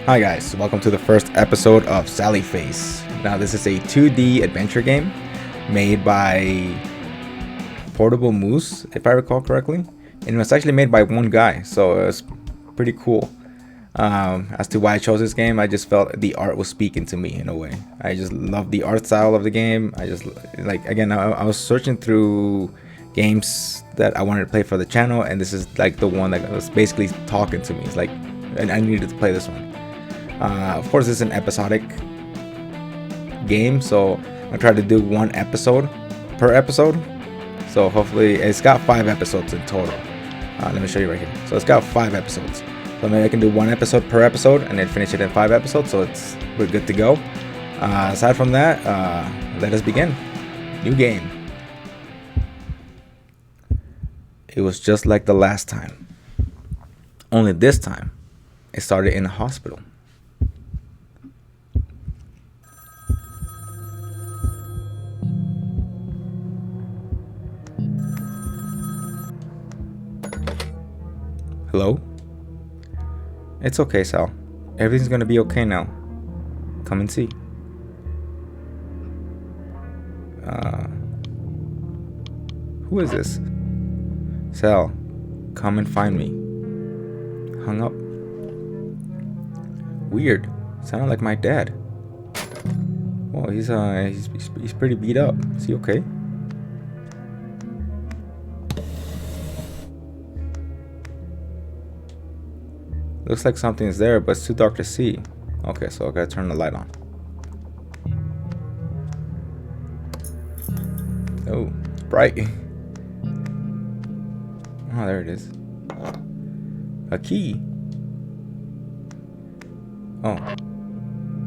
Hi guys, welcome to the first episode of Sally Face. Now this is a 2D adventure game made by Portable Moose, if I recall correctly. And it was actually made by one guy, so it was pretty cool. As to why I chose this game, I just felt the art was speaking to me in a way. I just love the art style of the game. I just, I was searching through games that I wanted to play for the channel, and this is like the one that was basically talking to me. It's like, and I needed to play this one. Of course, it's an episodic game, so I tried to do one episode per episode. So hopefully, it's got 5 episodes in total. Let me show you right here. So it's got 5 episodes. So maybe I can do 1 episode per episode and then finish it in 5 episodes. So we're good to go. Aside from that, let us begin. New game. It was just like the last time. Only this time, it started in a hospital. Hello? It's okay, Sal. Everything's gonna be okay now. Come and see. Who is this? Sal, come and find me. Hung up. Weird. Sounded like my dad. Well, he's pretty beat up. Is he okay? Looks like something's there, but it's too dark to see. Okay, so I gotta turn the light on. Oh, it's bright. Oh, there it is. A key. Oh.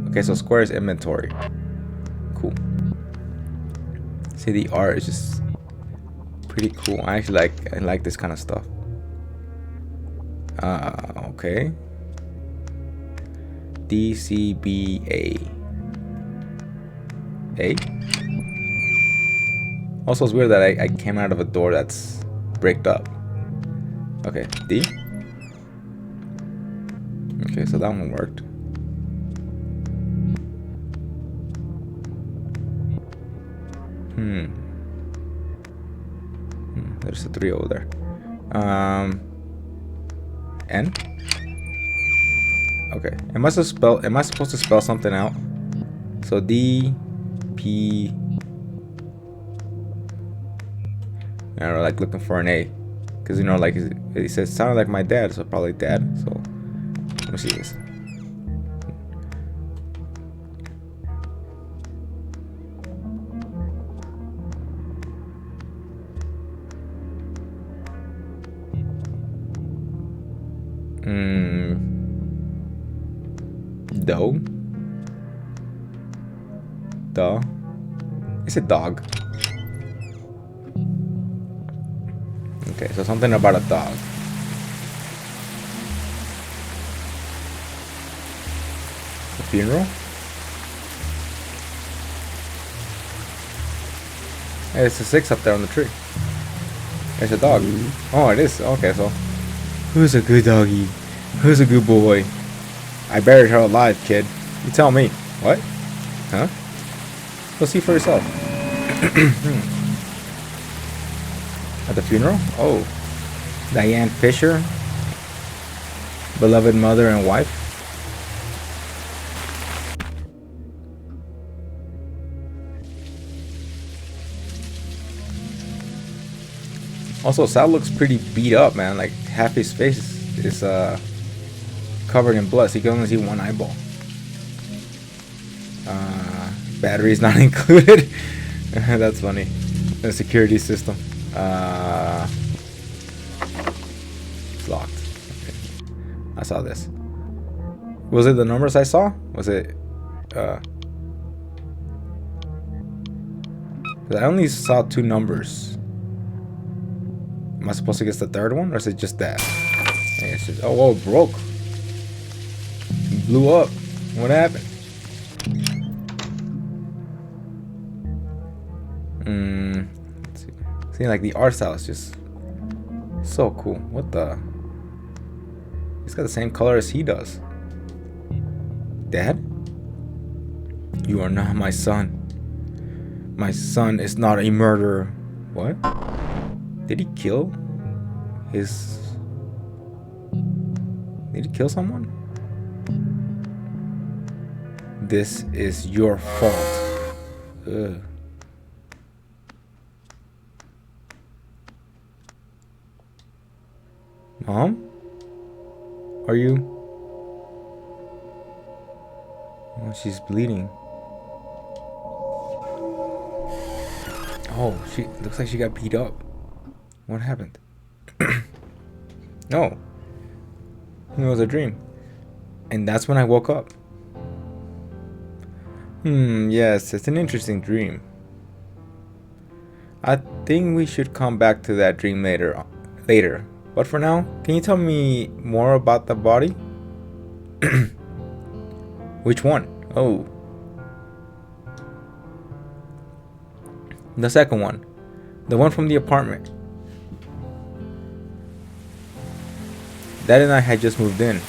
Okay, so square is inventory. Cool. See, the art is just pretty cool. I like this kind of stuff. Okay. DCBA. A. Also, it's weird that I came out of a door that's bricked up. Okay, D. Okay, so that one worked. There's a 3 over there. N. Okay. Am I supposed to spell something out? So D P. I don't know, like looking for an A, because like it says sounded like my dad, so probably dad. So let me see this. Doe. Duh. It's a dog. Okay, so something about a dog. A funeral? Hey, it's a 6 up there on the tree. There's a dog. Oh, it is. Okay, so who's a good doggy? Who's a good boy? I buried her alive, kid. You tell me. What? Huh? Go see for yourself. At the funeral? Oh. Diane Fisher. Beloved mother and wife. Also, Sal looks pretty beat up, man. Like, half his face is covered in blood, so you can only see one eyeball. Batteries not included. That's funny. The security system. It's locked. Okay. I saw this. Was it the numbers I saw? Was it? Because I only saw 2 numbers. Am I supposed to guess the 3rd one, or is it just that? It's just, oh, it broke. It blew up. What happened? Let's see. See, like the art style is just so cool. What the? It's got the same color as he does. Dad? You are not my son. My son is not a murderer. What? Did he kill his... Did he kill someone? This is your fault. Ugh. Mom? Are you... Oh, she's bleeding. Oh, she looks like she got beat up. What happened? No. It was a dream. And that's when I woke up. Yes, it's an interesting dream. I think we should come back to that dream later. But for now, can you tell me more about the body? Which one? Oh. The second one. The one from the apartment. Dad and I had just moved in.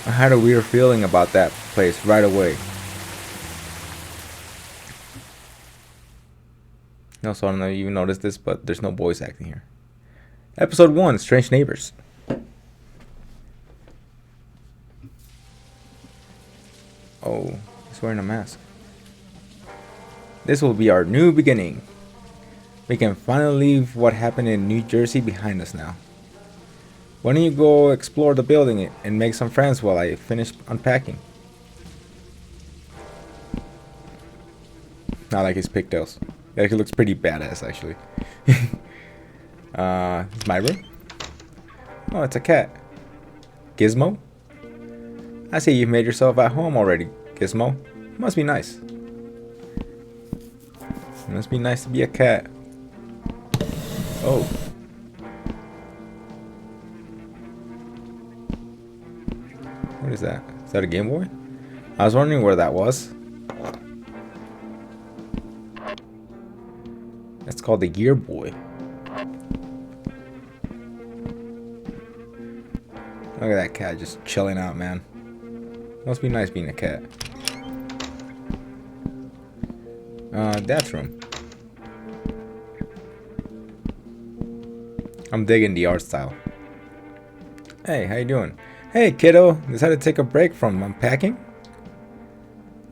I had a weird feeling about that place right away. Also, I don't know if you noticed this, but there's no voice acting here. Episode 1, Strange Neighbors. Oh, he's wearing a mask. This will be our new beginning. We can finally leave what happened in New Jersey behind us now. Why don't you go explore the building and make some friends while I finish unpacking? I like his pigtails. It actually looks pretty badass, actually. It's my room. Oh, it's a cat. Gizmo? I see you've made yourself at home already, Gizmo. Must be nice. It must be nice to be a cat. Oh. What is that? Is that a Game Boy? I was wondering where that was. It's called the Gear Boy. Look at that cat just chilling out, man. Must be nice being a cat. Dad's room. I'm digging the art style. Hey, how you doing? Hey, kiddo. Decided to take a break from unpacking?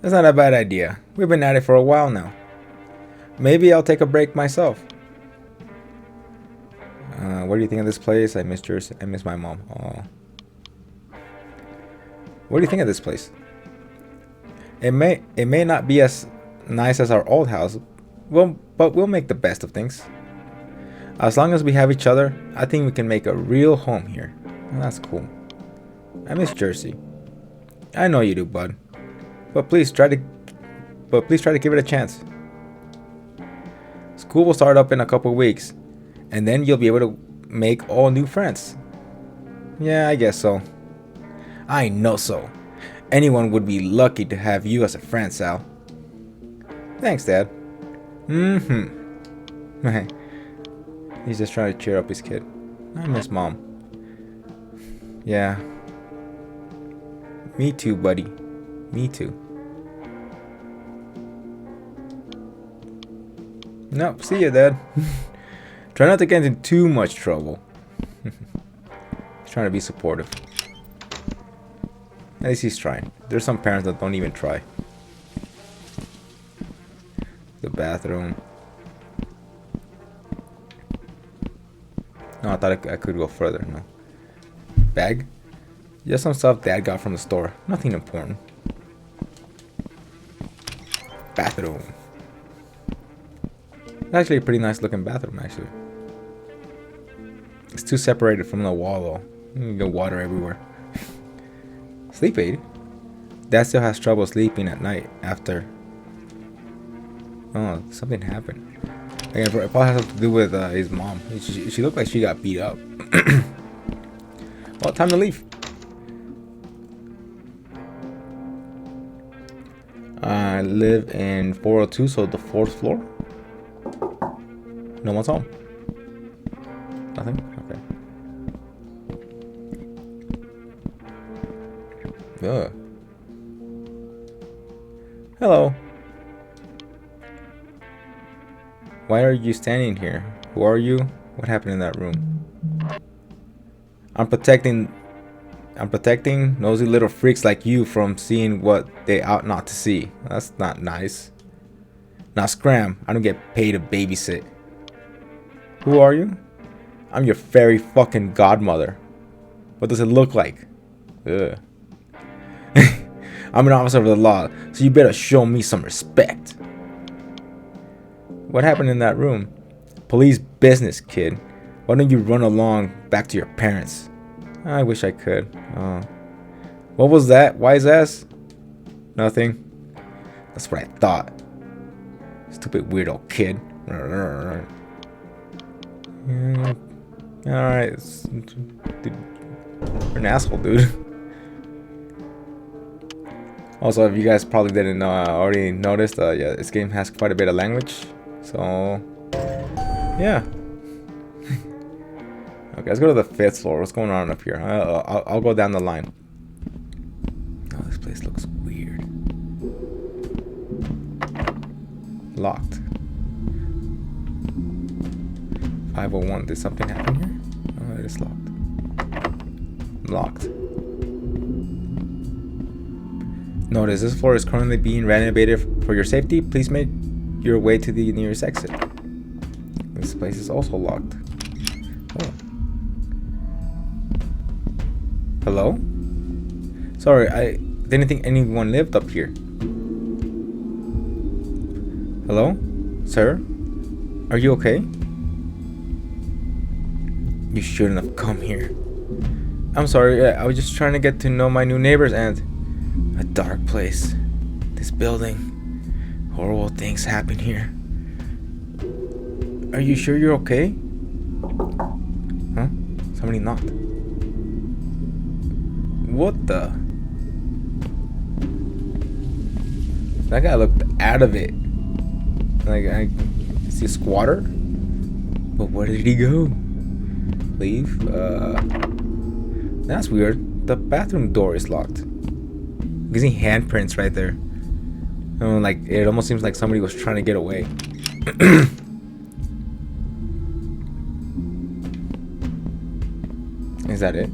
That's not a bad idea. We've been at it for a while now. Maybe I'll take a break myself. What do you think of this place? I missed yours. I miss my mom. Oh. What do you think of this place? It may not be as nice as our old house, but we'll make the best of things. As long as we have each other, I think we can make a real home here. Well, that's cool. I miss Jersey. I know you do, bud. But please try to give it a chance. School will start up in a couple weeks, and then you'll be able to make all new friends. Yeah, I guess so. I know so. Anyone would be lucky to have you as a friend, Sal. Thanks, Dad. He's just trying to cheer up his kid. I miss Mom. Yeah. Me too, buddy. Me too. Nope, see ya, Dad. Try not to get into too much trouble. He's trying to be supportive. At least he's trying. There's some parents that don't even try. The bathroom. No, I thought I could go further. No. Bag? Just some stuff Dad got from the store. Nothing important. Bathroom. Actually a pretty nice looking bathroom, actually. It's too separated from the wall, though. You can get water everywhere. Sleep aid? Dad still has trouble sleeping at night after... Oh, something happened. Again, it probably has something to do with his mom. She looked like she got beat up. Well, time to leave. I live in 402, so the 4th floor. No one's home. Nothing? Okay. Ugh. Hello. Why are you standing here? Who are you? What happened in that room? I'm protecting nosy little freaks like you from seeing what they ought not to see. That's not nice. Now scram. I don't get paid to babysit. Who are you? I'm your fairy fucking godmother. What does it look like? Ugh. I'm an officer of the law, so you better show me some respect. What happened in that room? Police business, kid. Why don't you run along back to your parents? I wish I could. What was that? Wise ass? Nothing. That's what I thought. Stupid weirdo kid. Alright. You're an asshole, dude. Also, if you guys probably didn't already noticed, yeah, this game has quite a bit of language. So, yeah. Okay, let's go to the 5th floor. What's going on up here? I'll go down the line. Oh, this place looks weird. Locked. 501. Did something happen here? Oh, it is locked. Locked. Notice this floor is currently being renovated for your safety. Please make your way to the nearest exit. This place is also locked. Oh. Hello? Sorry, I didn't think anyone lived up here. Hello? Sir? Are you okay? You shouldn't have come here. I'm sorry, I was just trying to get to know my new neighbors and... A dark place. This building. Horrible things happen here. Are you sure you're okay? Huh? Somebody knocked. What the? That guy looked out of it. Like, I see a squatter? But where did he go? Leave? That's weird. The bathroom door is locked. You can see handprints right there. Like it almost seems like somebody was trying to get away. Is that it?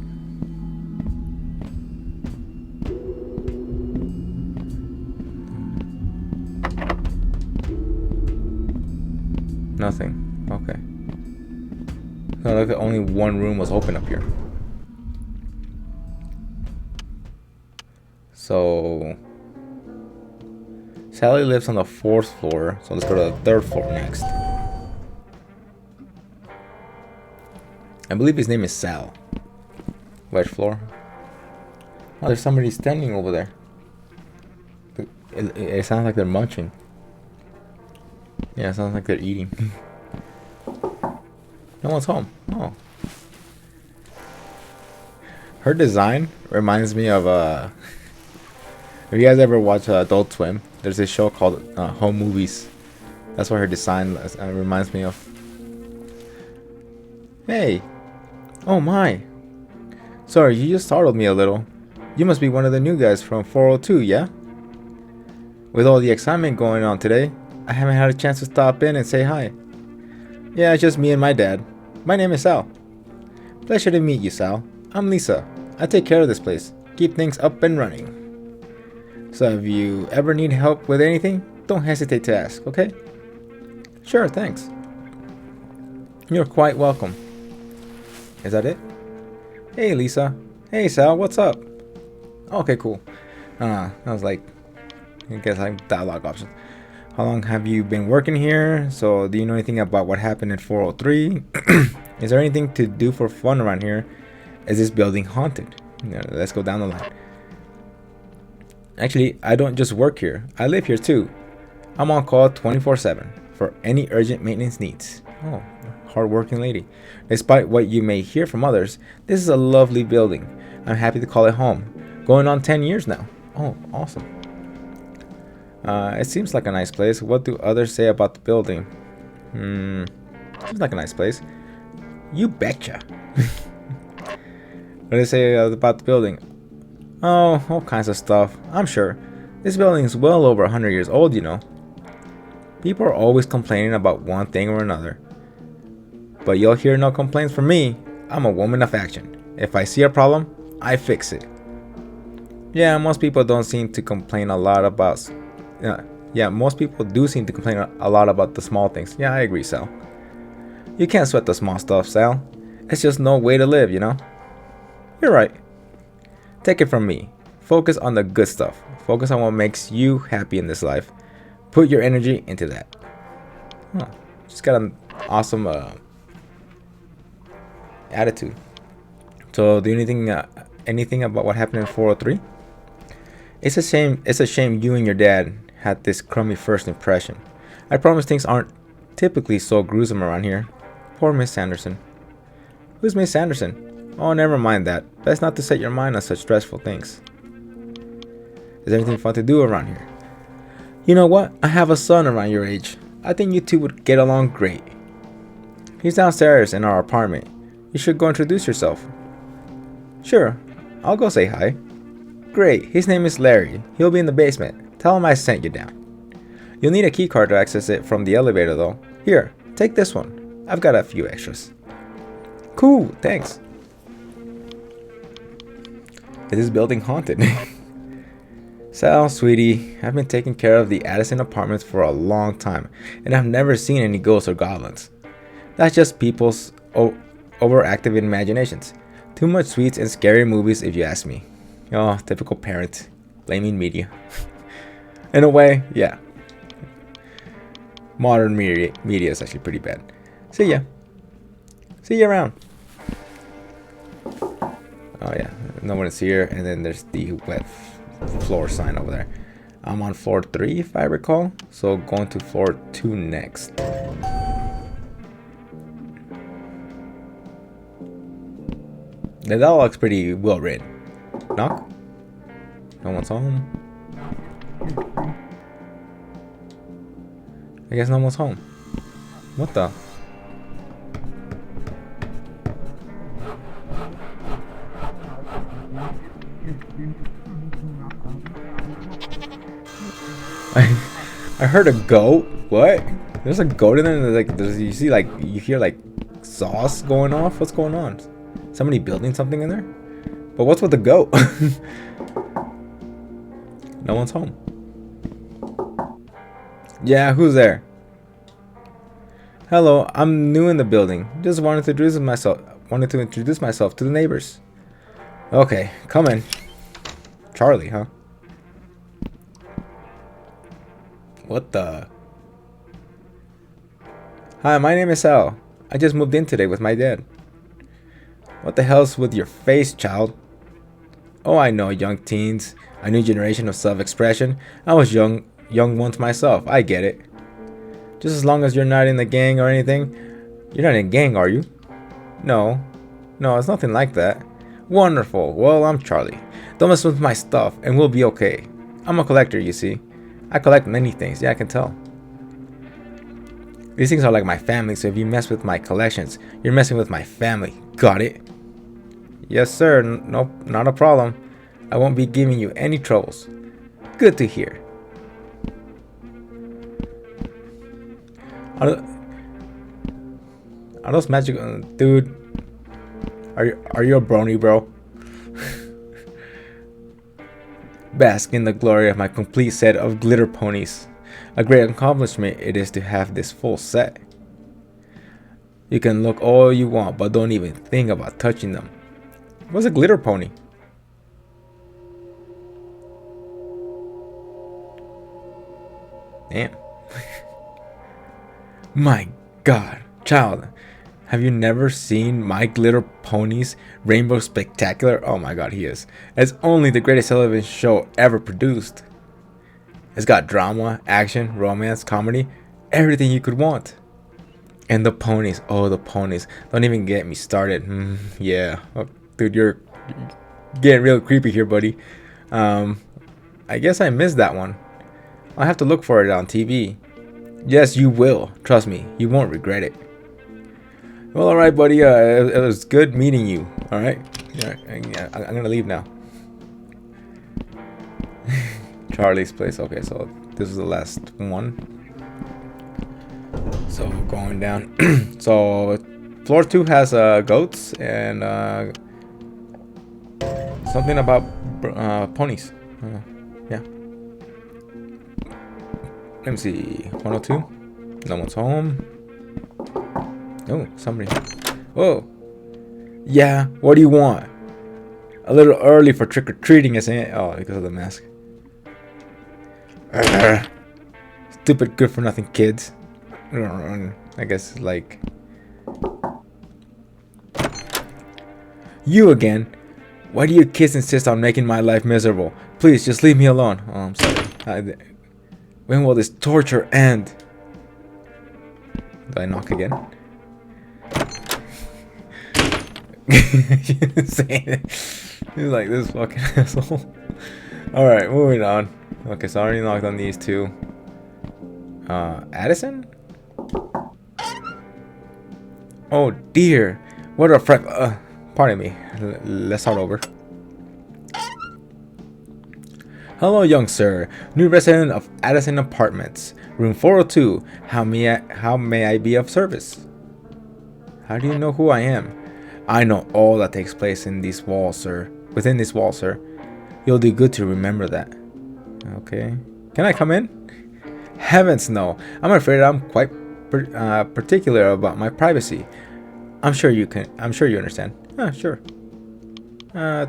Nothing. Okay. So like only one room was open up here. So Sally lives on the 4th floor, so let's go to the 3rd floor next. I believe his name is Sal. Which floor? Oh, there's somebody standing over there. It sounds like they're munching. Yeah, it sounds like they're eating. No one's home. Oh. Her design reminds me of if you guys ever watch Adult Swim, there's this show called Home Movies. That's what her design reminds me of. Hey! Oh my! Sorry, you just startled me a little. You must be one of the new guys from 402, yeah? With all the excitement going on today, I haven't had a chance to stop in and say hi. Yeah, it's just me and my dad. My name is Sal. Pleasure to meet you, Sal. I'm Lisa. I take care of this place. Keep things up and running. So if you ever need help with anything, don't hesitate to ask, okay? Sure, thanks. You're quite welcome. Is that it? Hey, Lisa. Hey, Sal, what's up? Okay, cool. I was like, I guess I'm dialogue options. How long have you been working here? So, do you know anything about what happened in 403? Is there anything to do for fun around here? Is this building haunted? Let's go down the line. Actually, I don't just work here. I live here too. I'm on call 24/7 for any urgent maintenance needs. Oh, hardworking lady. Despite what you may hear from others, this is a lovely building. I'm happy to call it home. Going on 10 years now. Oh, awesome. It seems like a nice place. What do others say about the building? Seems like a nice place. You betcha. What do they say about the building? Oh, all kinds of stuff, I'm sure. This building is well over 100 years old, you know. People are always complaining about one thing or another. But you'll hear no complaints from me. I'm a woman of action. If I see a problem, I fix it. Yeah, most people don't seem to complain a lot about... most people do seem to complain a lot about the small things. Yeah, I agree, Sal. You can't sweat the small stuff, Sal. It's just no way to live, you know? You're right. Take it from me. Focus on the good stuff. Focus on what makes you happy in this life. Put your energy into that. Just got an awesome attitude. So, do anything about what happened in 403? It's a shame you and your dad had this crummy first impression. I promise things aren't typically so gruesome around here. Poor Miss Sanderson. Who's Miss Sanderson? Oh, never mind that. Best not to set your mind on such stressful things. Is there anything fun to do around here? You know what? I have a son around your age. I think you two would get along great. He's downstairs in our apartment. You should go introduce yourself. Sure, I'll go say hi. Great, his name is Larry. He'll be in the basement. Tell him I sent you down. You'll need a key card to access it from the elevator though. Here, take this one. I've got a few extras. Cool, thanks. Is this building haunted? Sal, sweetie, I've been taking care of the Addison apartments for a long time, and I've never seen any ghosts or goblins. That's just people's overactive imaginations. Too much sweets and scary movies if you ask me. Oh, typical parent, blaming media. In a way, yeah. Modern media is actually pretty bad. See ya. See you around. Oh yeah, no one is here, and then there's the wet floor sign over there. I'm on floor 3 if I recall, so going to floor 2 next. That all looks pretty well written. Knock. No one's home. I guess no one's home. What the? I heard a goat. What? There's a goat in there. And you hear like sauce going off. What's going on? Somebody building something in there? But what's with the goat? No one's home. Yeah, who's there? Hello, I'm new in the building. Just wanted to introduce myself to the neighbors. Okay, come in. Charlie, huh? What the? Hi, my name is Sal. I just moved in today with my dad. What the hell's with your face, child? Oh, I know, young teens. A new generation of self-expression. I was young once myself. I get it. Just as long as you're not in the gang or anything. You're not in a gang, are you? No, it's nothing like that. Wonderful. Well, I'm Charlie. Don't mess with my stuff and we'll be okay. I'm a collector, you see. I collect many things. Yeah, I can tell. These things are like my family, so if you mess with my collections, you're messing with my family. Got it? Yes, sir. Nope, not a problem. I won't be giving you any troubles. Good to hear. Are those magic... dude, are you a brony, bro? Bask in the glory of my complete set of glitter ponies. A great accomplishment it is to have this full set. You can look all you want, but don't even think about touching them. What's a glitter pony? Damn. My God, child, have you never seen My Glitter Pony's Rainbow Spectacular? Oh my God, he is. It's only the greatest television show ever produced. It's got drama, action, romance, comedy, everything you could want. And the ponies, oh the ponies, don't even get me started. Yeah, oh, dude, you're getting real creepy here, buddy. I guess I missed that one. I'll have to look for it on TV. Yes, you will. Trust me, you won't regret it. Well, alright, buddy. It was good meeting you. Alright? Yeah, I'm gonna leave now. Charlie's place. Okay, so this is the last one. So going down. So floor 2 has goats and something about ponies. Yeah. Let me see. 102. No one's home. Oh, somebody. Whoa. Yeah, what do you want? A little early for trick-or-treating, isn't it? Oh, because of the mask. Stupid good-for-nothing kids. I guess, like... You again? Why do you kids insist on making my life miserable? Please, just leave me alone. Oh, I'm sorry. When will this torture end? Do I knock again? He's like this fucking asshole. Alright, moving on. Okay, so I already knocked on these two. Addison? Oh dear. What a fright. Pardon me. Let's start over. Hello, young sir. New resident of Addison Apartments. Room 402. How may I be of service? How do you know who I am? I know all that takes place in these walls, sir. Within this wall, sir. You'll do good to remember that. Okay. Can I come in? Heavens no. I'm afraid I'm quite particular about my privacy. I'm sure you understand. Sure.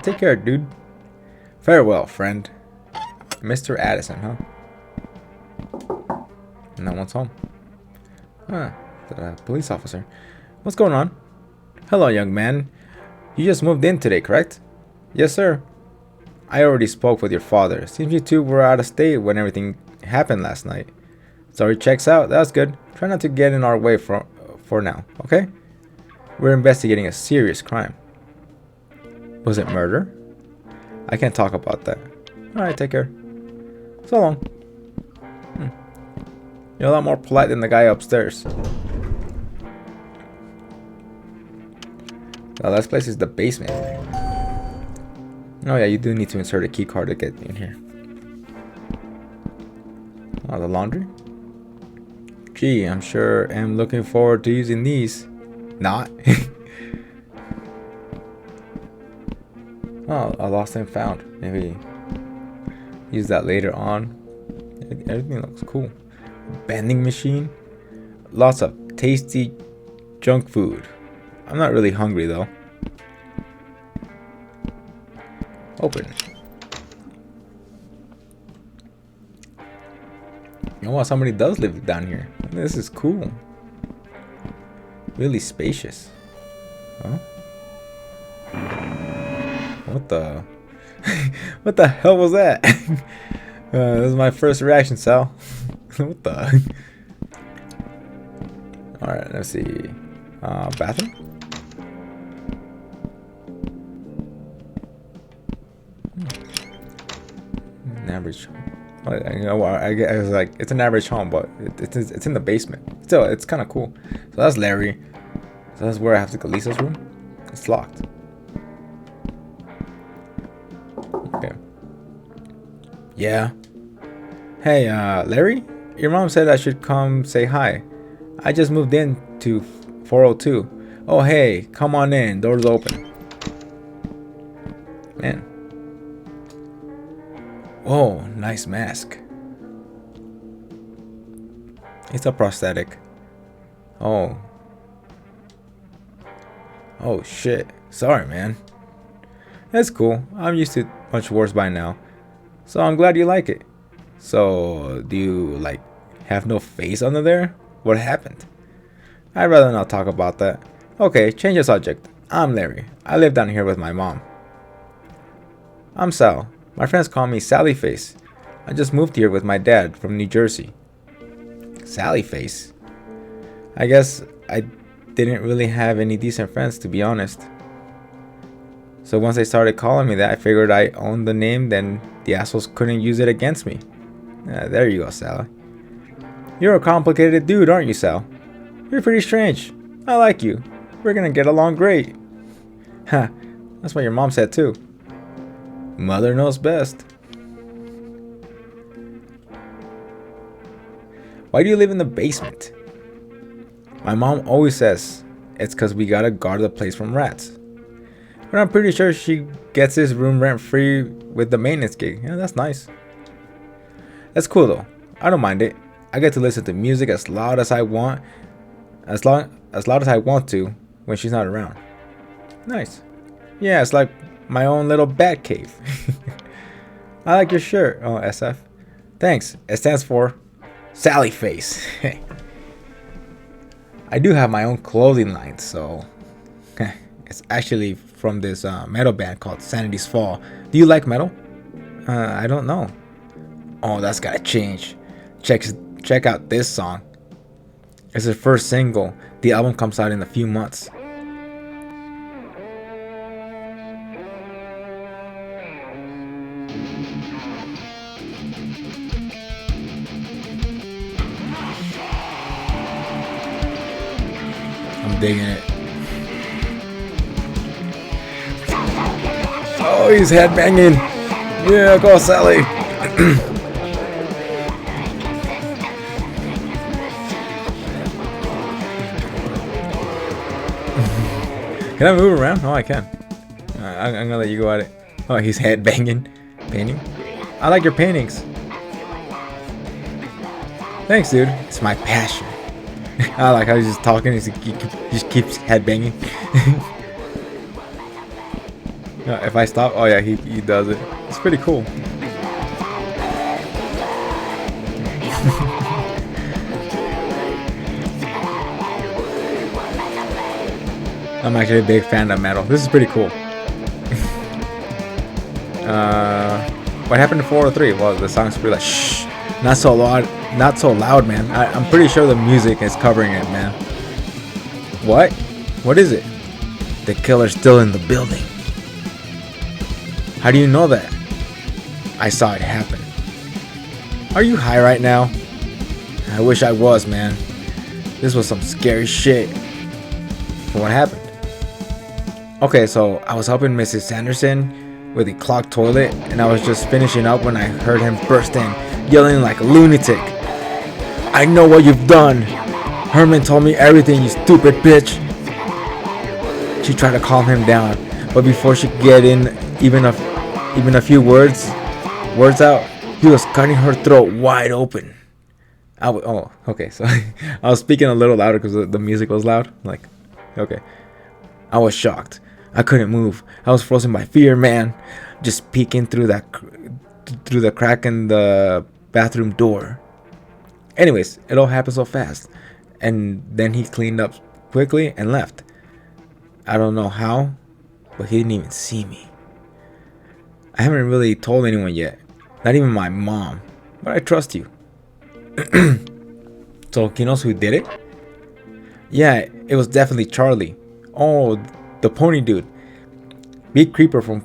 Take care, dude. Farewell, friend. Mr. Addison, huh? No one's home. The police officer. What's going on? Hello, young man. You just moved in today, correct? Yes, sir. I already spoke with your father. Seems you two were out of state when everything happened last night. Sorry, checks out. That's good. Try not to get in our way for now, okay? We're investigating a serious crime. Was it murder? I can't talk about that. Alright, take care. So long. You're a lot more polite than the guy upstairs. The last place is the basement. Oh yeah, you do need to insert a key card to get in here. Oh, the laundry? Gee, I'm sure am looking forward to using these. Not. Oh, a lost and found. Maybe use that later on. Everything looks cool. Vending machine. Lots of tasty junk food. I'm not really hungry though. Open. You know what? Somebody does live down here. This is cool. Really spacious. Huh? What the? What the hell was that? This is my first reaction, Sal. What the? Alright, let's see. Bathroom? An average home. You know what? I was like, it's an average home, but it's in the basement. Still, it's kind of cool. So that's Larry. So that's where I have to go. Lisa's room. It's locked. Okay. Yeah. Hey, Larry? Your mom said I should come say hi. I just moved in to 402. Oh, hey, come on in. Door's open. Man. Whoa, nice mask. It's a prosthetic. Oh. Oh, shit. Sorry, man. That's cool. I'm used to much worse by now. So I'm glad you like it. So, do you, like, have no face under there? What happened? I'd rather not talk about that. Okay, change the subject. I'm Larry. I live down here with my mom. I'm Sal. My friends call me Sally Face. I just moved here with my dad from New Jersey. Sally Face? I guess I didn't really have any decent friends, to be honest. So once they started calling me that, I figured I owned the name, then the assholes couldn't use it against me. There you go, Sally. You're a complicated dude, aren't you, Sal? You're pretty strange. I like you. We're gonna get along great. Ha, that's what your mom said too. Mother knows best. Why do you live in the basement? My mom always says it's because we gotta guard the place from rats. But I'm pretty sure she gets this room rent free with the maintenance gig. Yeah, that's nice. That's cool though. I don't mind it. I get to listen to music as loud as I want, as loud as I want to when she's not around. Nice. Yeah, it's like my own little bat cave. I like your shirt. Oh, SF. Thanks. It stands for Sally Face. I do have my own clothing line, so it's actually from this metal band called Sanity's Fall. Do you like metal? I don't know. Oh, that's gotta change. Check out this song. It's the first single. The album comes out in a few months. I'm digging it. Oh, he's headbanging. Yeah, go Sally. Can I move around? Oh, I can. I'm gonna let you go at it. Oh, he's headbanging. Painting? I like your paintings. Thanks, dude. It's my passion. I like how he's just talking. He just keeps headbanging. If I stop, oh yeah, he does it. It's pretty cool. I'm actually a big fan of metal. This is pretty cool. What happened to 403? Well, the song's pretty like shh, not so loud, man. I'm pretty sure the music is covering it, man. What? What is it? The killer's still in the building. How do you know that? I saw it happen. Are you high right now? I wish I was, man. This was some scary shit. What happened? Okay, so I was helping Mrs. Sanderson with the clogged toilet, and I was just finishing up when I heard him burst in, yelling like a lunatic. I know what you've done. Herman told me everything, you stupid bitch. She tried to calm him down, but before she could get in even a few words out, he was cutting her throat wide open. Oh, okay, so I was speaking a little louder because the music was loud. Like, okay. I was shocked. I couldn't move. I was frozen by fear, man. Just peeking through the crack in the bathroom door. Anyways, it all happened so fast. And then he cleaned up quickly and left. I don't know how, but he didn't even see me. I haven't really told anyone yet. Not even my mom. But I trust you. So, he knows who did it? Yeah, it was definitely Charlie. Oh, the pony dude. Big creeper from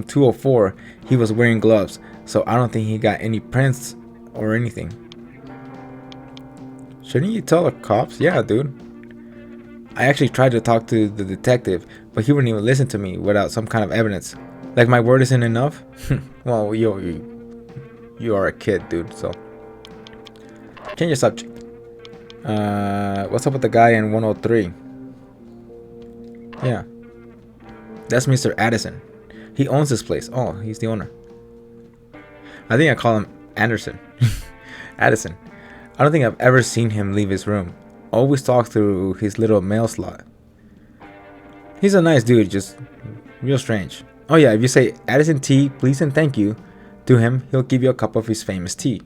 204. He was wearing gloves, so I don't think he got any prints or anything. Shouldn't you tell the cops? Yeah, dude. I actually tried to talk to the detective, but he wouldn't even listen to me without some kind of evidence. Like my word isn't enough? Well, you are a kid, dude, so. Change the subject. What's up with the guy in 103? Yeah. That's Mr. Addison. He owns this place. Oh, he's the owner. I think I call him Anderson. Addison. I don't think I've ever seen him leave his room. Always talks through his little mail slot. He's a nice dude, just real strange. Oh yeah, if you say Addison tea, please and thank you to him, he'll give you a cup of his famous tea.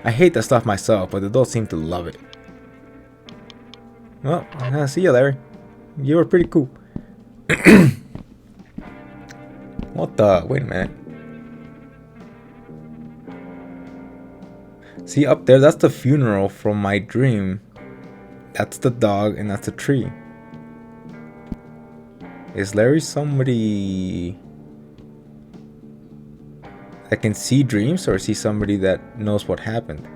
I hate that stuff myself, but the adults seem to love it. Well, see you, Larry. You were pretty cool. What the? Wait a minute. See up there, that's the funeral from my dream. That's the dog and that's the tree. Is Larry somebody that can see dreams, or is he somebody that knows what happened?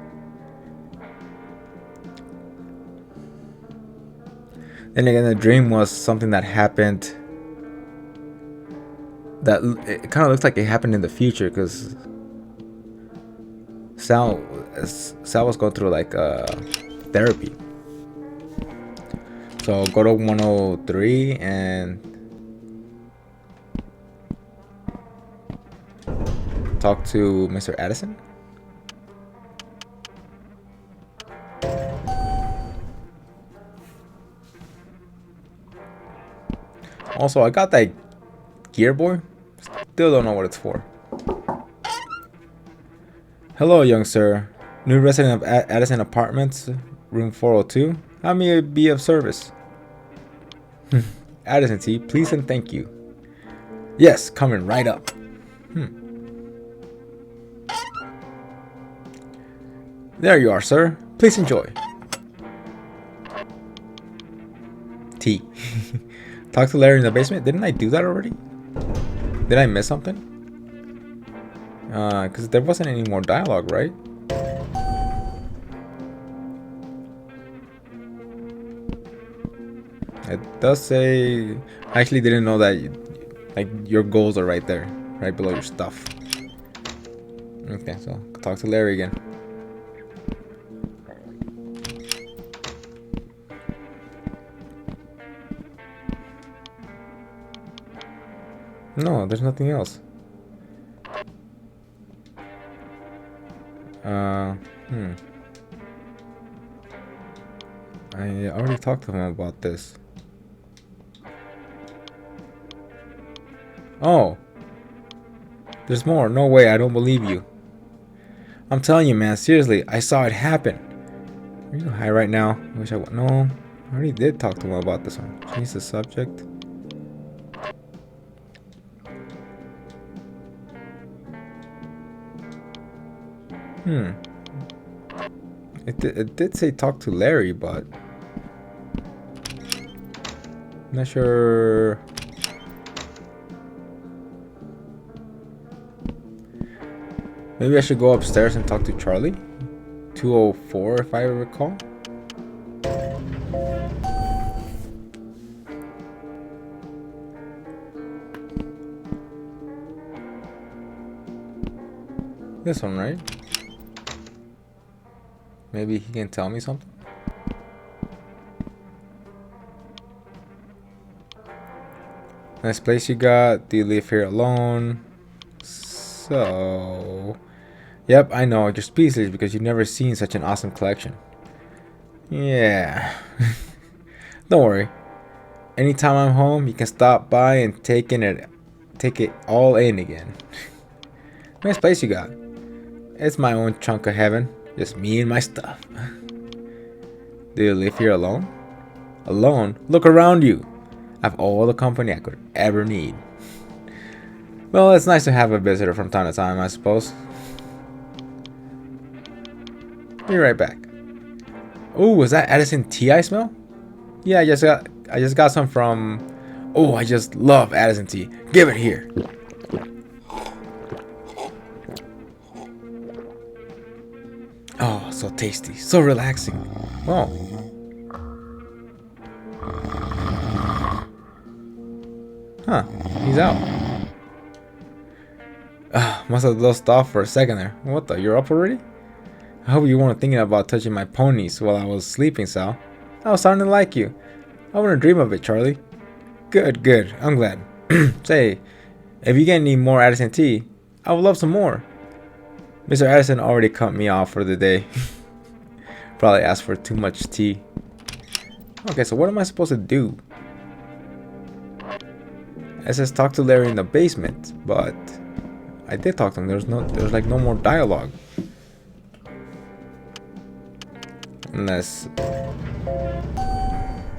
Then again, the dream was something that happened that it kind of looks like it happened in the future, because Sal, Sal was going through like therapy. So go to 103 and talk to Mr. Addison. Also, I got that gear boy. Still don't know what it's for. Hello, young sir. New resident of Addison Apartments, room 402. How may I be of service? Addison T, please and thank you. Yes, coming right up. There you are, sir. Please enjoy. T. Talk to Larry in the basement. Didn't I do that already? Did I miss something? Because there wasn't any more dialogue, right? It does say... I actually didn't know that like your goals are right there. Right below your stuff. Okay, so talk to Larry again. No, there's nothing else. I already talked to him about this. Oh. There's more. No way, I don't believe you. I'm telling you, man, seriously, I saw it happen. Are you high right now? I wish I would. No, I already did talk to him about this one. Change the subject. It did say talk to Larry, but I'm not sure. Maybe I should go upstairs and talk to Charlie. 204, if I recall. This one, right? Maybe he can tell me something. Nice place you got. Do you live here alone? So... Yep, I know. You're speechless because you've never seen such an awesome collection. Yeah. Don't worry. Anytime I'm home, you can stop by and take it all in again. Nice place you got. It's my own chunk of heaven. Just me and my stuff. Do you live here alone? Alone? Look around you. I have all the company I could ever need. Well, it's nice to have a visitor from time to time, I suppose. Be right back. Oh, is that Addison tea I smell? Yeah, I just got some from... Oh, I just love Addison tea. Give it here. Oh, so tasty, so relaxing. Oh. Huh, he's out. Must have dozed off for a second there. What the, you're up already? I hope you weren't thinking about touching my ponies while I was sleeping, Sal. I was starting to like you. I wouldn't dream of it, Charlie. Good, good, I'm glad. Say, if you get any more Addison tea, I would love some more. Mr. Addison already cut me off for the day. Probably asked for too much tea. Okay, so what am I supposed to do? It says talk to Larry in the basement, but I did talk to him. There's like no more dialogue. Unless...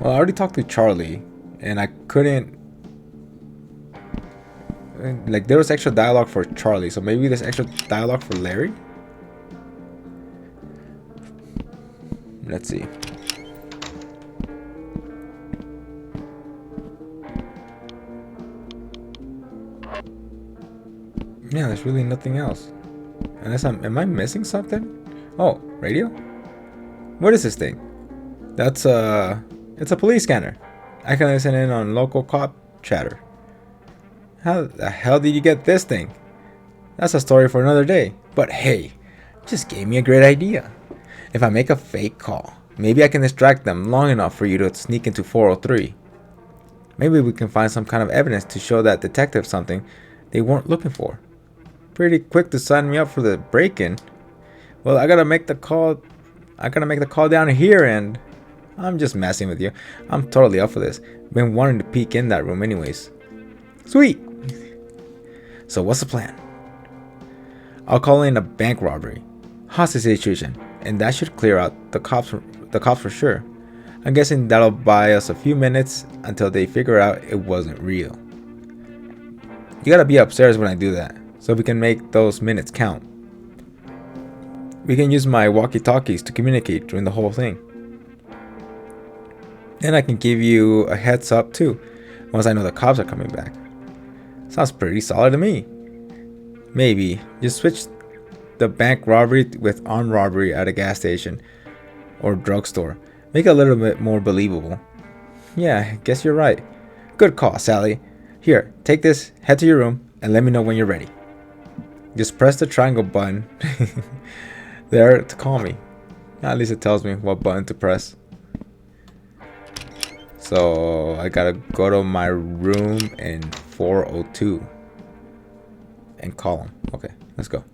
Well, I already talked to Charlie, and I couldn't... Like, there was extra dialogue for Charlie, so maybe there's extra dialogue for Larry? Let's see. Yeah, there's really nothing else. Unless am I missing something? Oh, radio? What is this thing? That's it's a police scanner. I can listen in on local cop chatter. How the hell did you get this thing? That's a story for another day. But hey, Just gave me a great idea. If I make a fake call, maybe I can distract them long enough for you to sneak into 403. Maybe we can find some kind of evidence to show that detective something they weren't looking for. Pretty quick to sign me up for the break-in. Well, I gotta make the call down here, and I'm just messing with you. I'm totally up for this. Been wanting to peek in that room anyways. Sweet. So what's the plan? I'll call in a bank robbery, hostage situation, and that should clear out the cops for sure. I'm guessing that'll buy us a few minutes until they figure out it wasn't real. You gotta be upstairs when I do that, so we can make those minutes count. We can use my walkie-talkies to communicate during the whole thing. And I can give you a heads up too, once I know the cops are coming back. Sounds pretty solid to me. Maybe just switch the bank robbery with armed robbery at a gas station or drugstore. Make it a little bit more believable. Yeah, I guess you're right. Good call, Sally. Here, take this, head to your room, and let me know when you're ready. Just press the triangle button there to call me. At least it tells me what button to press. So I gotta go to my room in 402 and call him. Okay, let's go.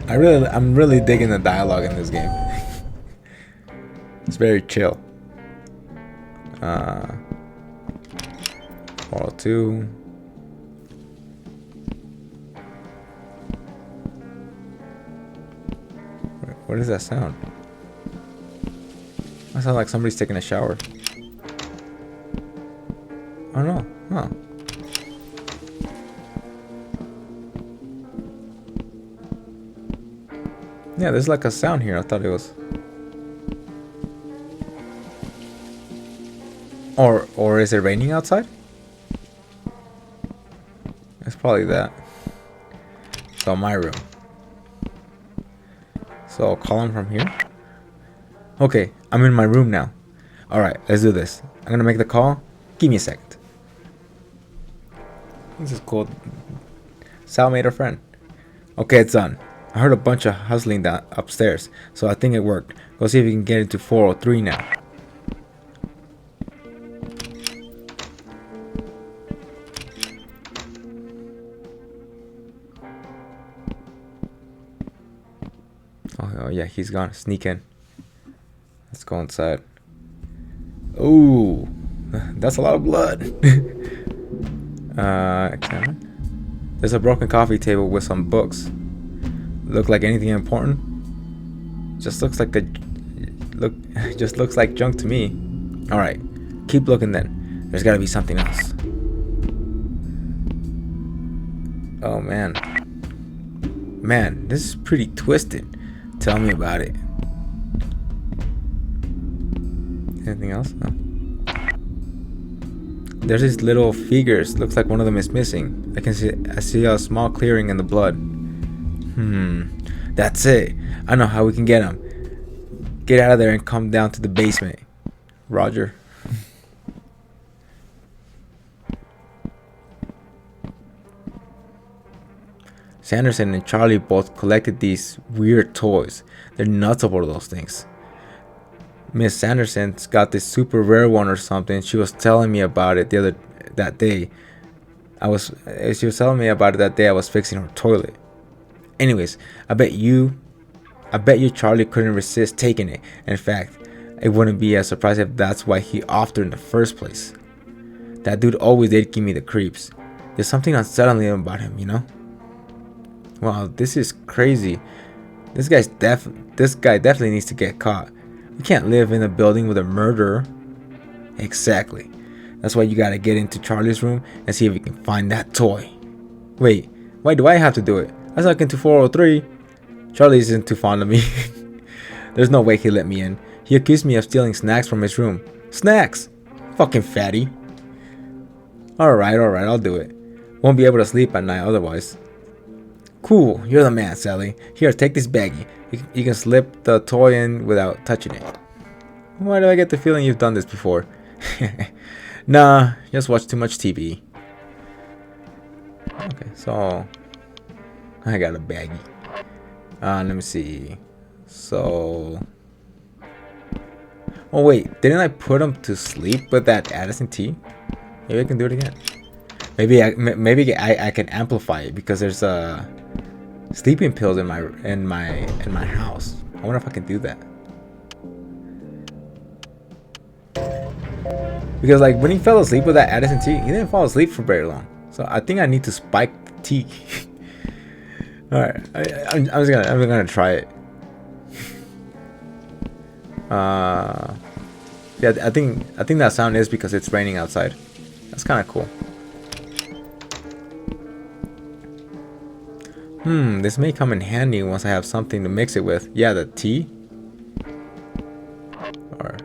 I'm really digging the dialogue in this game. It's very chill. 402. What does that sound? That sounds like somebody's taking a shower. Oh no, huh. Yeah, there's like a sound here. I thought it was. Or is it raining outside? It's probably that. So my room. So I'll call him from here. Okay, I'm in my room now. Alright, let's do this. I'm gonna make the call. Give me a second. This is cool. Sal made a friend. Okay, it's done. I heard a bunch of hustling down upstairs, so I think it worked. Go see if you can get into 403 now. Oh yeah, he's gone. Sneak in. Let's go inside. Ooh, that's a lot of blood. Examine. There's a broken coffee table with some books. Look like anything important? Just looks like junk to me. All right, keep looking then. There's got to be something else. Oh man, this is pretty twisted. Tell me about it. Anything else? No. There's these little figures. Looks like one of them is missing. I see a small clearing in the blood. That's it. I know how we can get him. Get out of there and come down to the basement. Roger. Sanderson and Charlie both collected these weird toys. They're nuts over those things. Miss Sanderson's got this super rare one or something. She was telling me about it that day. I was fixing her toilet. Anyways, I bet you Charlie couldn't resist taking it. In fact, it wouldn't be a surprise if that's why he offered in the first place. That dude always did give me the creeps. There's something unsettling about him, you know? Wow, this is crazy. This guy definitely needs to get caught. We can't live in a building with a murderer. Exactly. That's why you gotta get into Charlie's room and see if we can find that toy. Wait, why do I have to do it? I snuck into 403. Charlie isn't too fond of me. There's no way he'll let me in. He accused me of stealing snacks from his room. Snacks? Fucking fatty. Alright, I'll do it. Won't be able to sleep at night otherwise. Cool, you're the man, Sally. Here, take this baggie. You can slip the toy in without touching it. Why do I get the feeling you've done this before? Nah, just watch too much TV. Okay, so I got a baggie. Let me see. So, oh wait, didn't I put him to sleep with that Addison tea? Maybe I can do it again. Maybe I can amplify it because there's sleeping pills in my house. I wonder if I can do that. Because like when he fell asleep with that Addison tea, he didn't fall asleep for very long. So I think I need to spike the tea. All right, I'm gonna try it. Yeah, I think that sound is because it's raining outside. That's kind of cool. This may come in handy once I have something to mix it with. Yeah, the tea. Or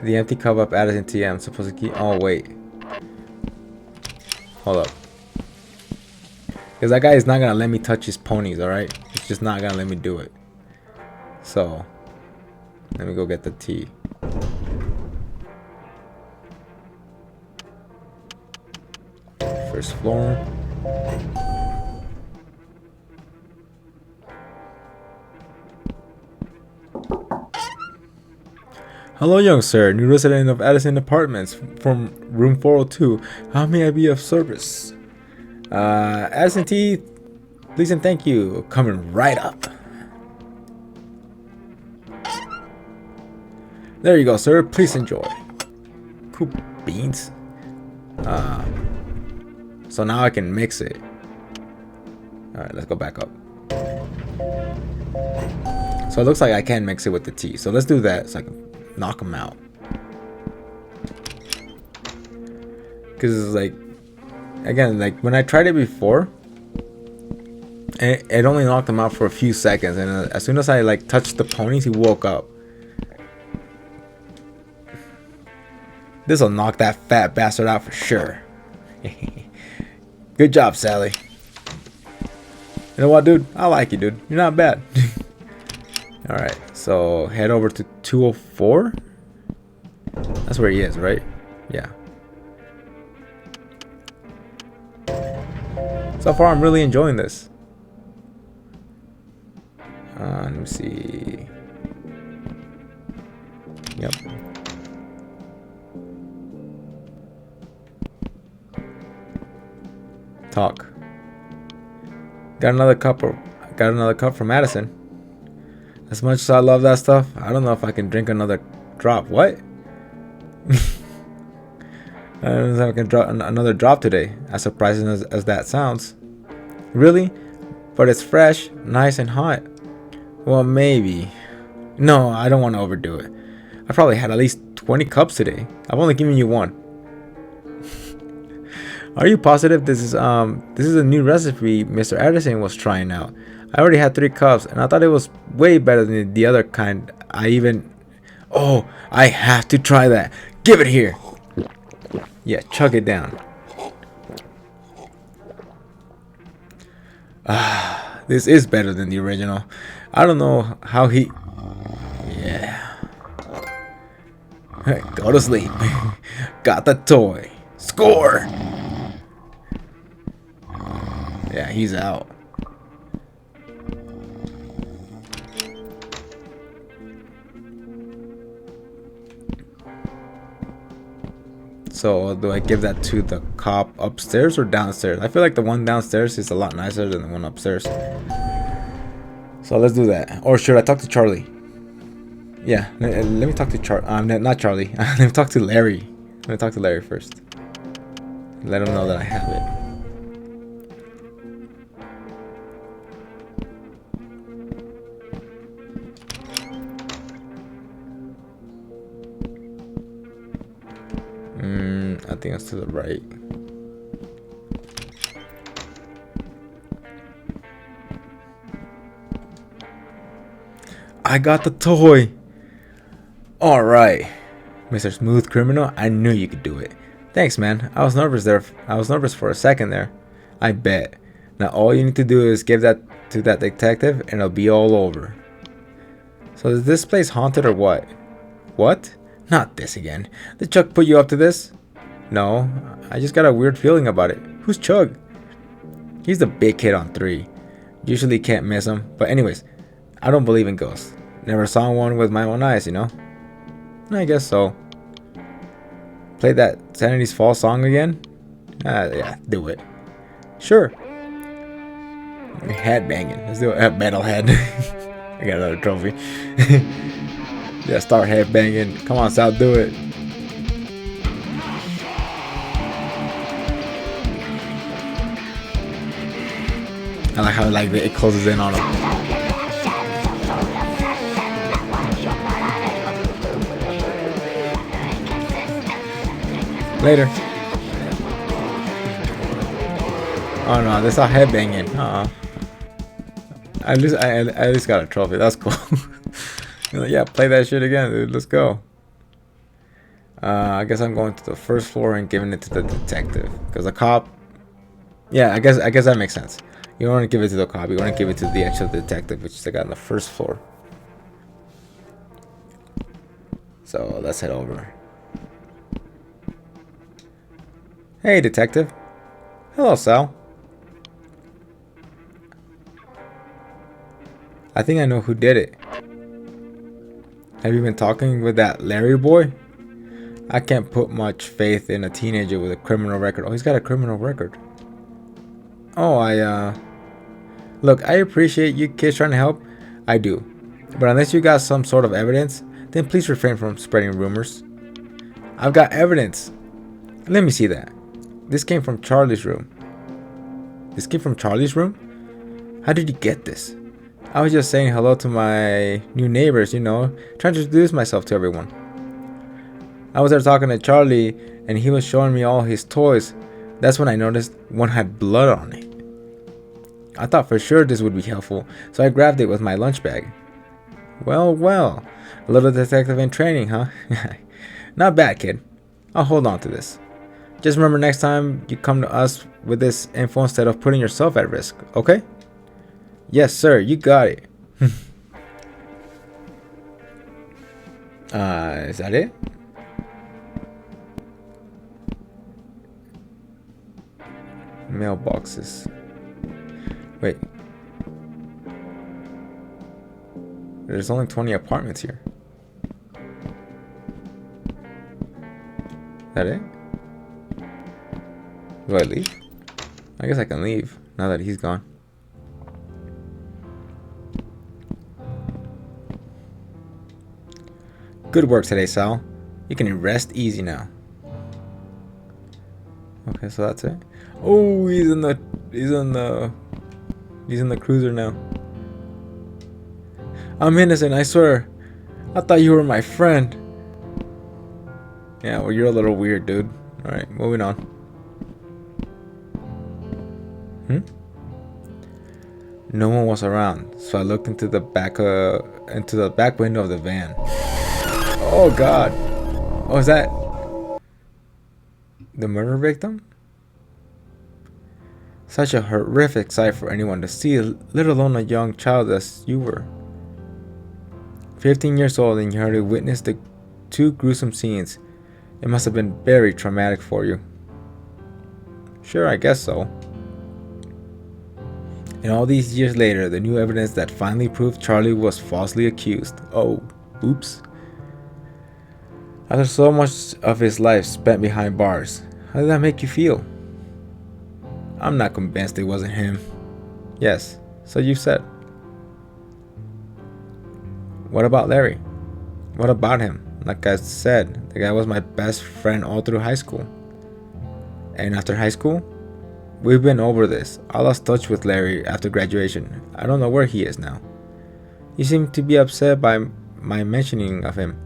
the empty cup of Addison tea I'm supposed to keep. Oh wait. Hold up. Because that guy is not gonna let me touch his ponies, alright? He's just not gonna let me do it. So let me go get the tea. First floor. Hello, young sir, new resident of Addison Apartments from room 402. How may I be of service? Addison tea, please and thank you. Coming right up. There you go, sir. Please enjoy. Cool beans. So now I can mix it. Alright, let's go back up. So it looks like I can mix it with the tea. So let's do that so I can knock them out. Because it's like, again, like when I tried it before, it only knocked him out for a few seconds. And as soon as I like touched the ponies, he woke up. This will knock that fat bastard out for sure. Good job, Sally. You know what, dude? I like you, dude. You're not bad. Alright, so head over to 204. That's where he is, right? Yeah. So far, I'm really enjoying this. Let me see. Yep. Talk. Got another cup from Madison. As much as I love that stuff, I don't know if I can drink another drop. What? I don't know if I can drop another drop today. As surprising as that sounds. Really? But it's fresh, nice and hot. Well, maybe. No, I don't want to overdo it. I probably had at least 20 cups today. I've only given you one. Are you positive this is a new recipe Mr. Addison was trying out? I already had 3 cups and I thought it was way better than the other kind. Oh, I have to try that. Give it here. Yeah, chug it down. This is better than the original. I don't know how he... Yeah. Go to sleep. Got the toy. Score! Yeah, he's out. So do I give that to the cop upstairs or downstairs? I feel like the one downstairs is a lot nicer than the one upstairs. So let's do that. Or should I talk to Charlie? Yeah, let me talk to not Charlie. Let me talk to Larry. Let me talk to Larry first. Let him know that I have it. I think that's to the right. I got the toy. All right, Mr. Smooth Criminal. I knew you could do it. Thanks, man. I was nervous there. I was nervous for a second there. I bet. Now all you need to do is give that to that detective, and it'll be all over. So is this place haunted or what? What? Not this again. Did Chuck put you up to this? No, I just got a weird feeling about it. Who's Chug? He's the big kid on 3. Usually can't miss him. But anyways, I don't believe in ghosts. Never saw one with my own eyes, you know? I guess so. Play that Sanity's Fall song again? Yeah, do it. Sure. Head banging. Let's do it. Metalhead. I got another trophy. Yeah, start head banging. Come on, Sal, do it. I like how it closes in on him. Later. Oh no, this is a headbanging. At least got a trophy. That's cool. Like, yeah, play that shit again, dude. Let's go. I guess I'm going to the first floor and giving it to the detective, because the cop. Yeah, I guess that makes sense. You don't want to give it to the cop. You want to give it to the actual detective, which is the guy on the first floor. So let's head over. Hey, detective. Hello, Sal. I think I know who did it. Have you been talking with that Larry boy? I can't put much faith in a teenager with a criminal record. Oh, he's got a criminal record. Oh, look, I appreciate you kids trying to help. I do. But unless you got some sort of evidence, then please refrain from spreading rumors. I've got evidence. Let me see that. This came from Charlie's room. This came from Charlie's room? How did you get this? I was just saying hello to my new neighbors, you know, trying to introduce myself to everyone. I was there talking to Charlie, and he was showing me all his toys. That's when I noticed one had blood on it. I thought for sure this would be helpful, so I grabbed it with my lunch bag. Well, a little detective in training, huh? Not bad, kid. I'll hold on to this. Just remember next time you come to us with this info instead of putting yourself at risk, okay? Yes, sir, you got it. Is that it? Mailboxes. Wait. There's only 20 apartments here. Is that it? Do I leave? I guess I can leave now that he's gone. Good work today, Sal. You can rest easy now. Okay, so that's it. Oh, he's in the cruiser now. I'm innocent, I swear. I thought you were my friend. Yeah, well, you're a little weird, dude. All right, moving on. No one was around, so I looked into the back window of the van. Oh God! Oh, is that the murder victim? Such a horrific sight for anyone to see, let alone a young child as you were. 15 years old, and you already witnessed the 2 gruesome scenes. It must have been very traumatic for you. Sure, I guess so. And all these years later, the new evidence that finally proved Charlie was falsely accused. Oh, oops. After so much of his life spent behind bars, how did that make you feel? I'm not convinced it wasn't him. Yes, so you said. What about Larry? What about him? Like I said, the guy was my best friend all through high school. And after high school, we've been over this. I lost touch with Larry after graduation. I don't know where he is now. You seem to be upset by my mentioning of him.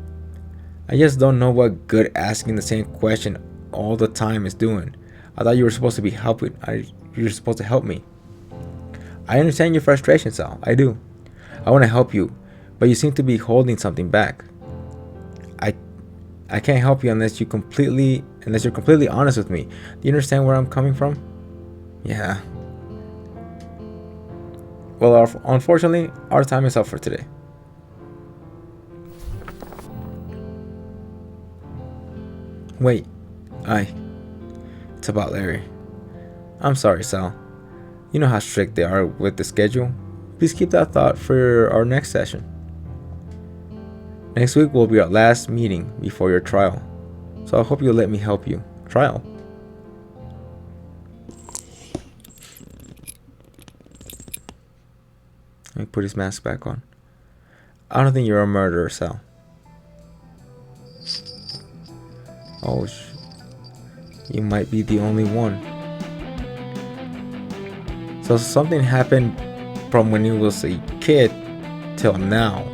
I just don't know what good asking the same question all the time is doing. I thought you were supposed to be helping. You're supposed to help me. I understand your frustration, Sal. I do. I want to help you, but you seem to be holding something back. I can't help you unless you're completely honest with me. Do you understand where I'm coming from? Yeah. Well, unfortunately, our time is up for today. Wait, It's about Larry. I'm sorry, Sal. You know how strict they are with the schedule. Please keep that thought for our next session. Next week will be our last meeting before your trial, so I hope you'll let me help you. Trial? Let me put his mask back on. I don't think you're a murderer, Sal. Oh, you might be the only one. So something happened from when he was a kid till now.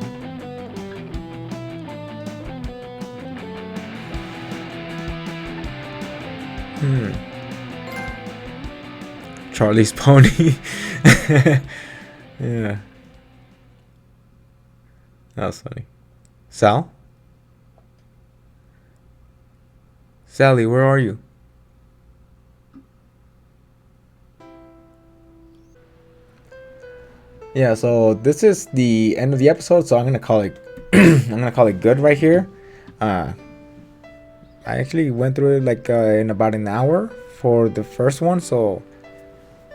Charlie's Pony. Yeah. That was funny. Sal? Sally, where are you? Yeah, so this is the end of the episode, so I'm gonna call it good right here. I actually went through it like in about an hour for the first one, so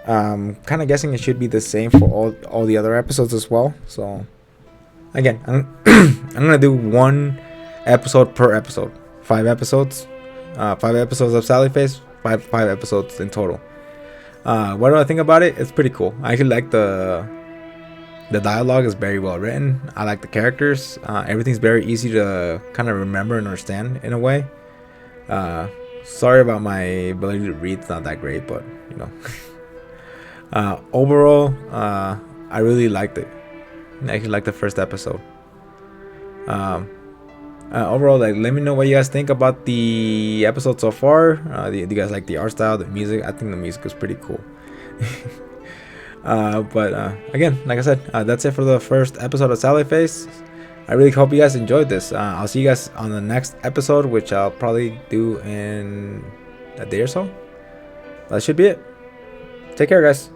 kind of guessing it should be the same for all the other episodes as well. So again, I'm gonna do one episode per episode. 5 episodes. 5 episodes of Sally Face. 5 episodes in total. What do I think about it? It's pretty cool. I actually like the dialogue is very well written. I like the characters. Everything's very easy to kind of remember and understand in a way. Sorry about my ability to read. It's not that great, but you know. Overall, I really liked it. I actually liked the first episode. Overall, like, let me know what you guys think about the episode so far. Do you guys like the art style, the music? I think the music is pretty cool. But again, like I said, that's it for the first episode of Sally Face. I really hope you guys enjoyed this. I'll see you guys on the next episode, which I'll probably do in a day or so. That should be it. Take care, guys.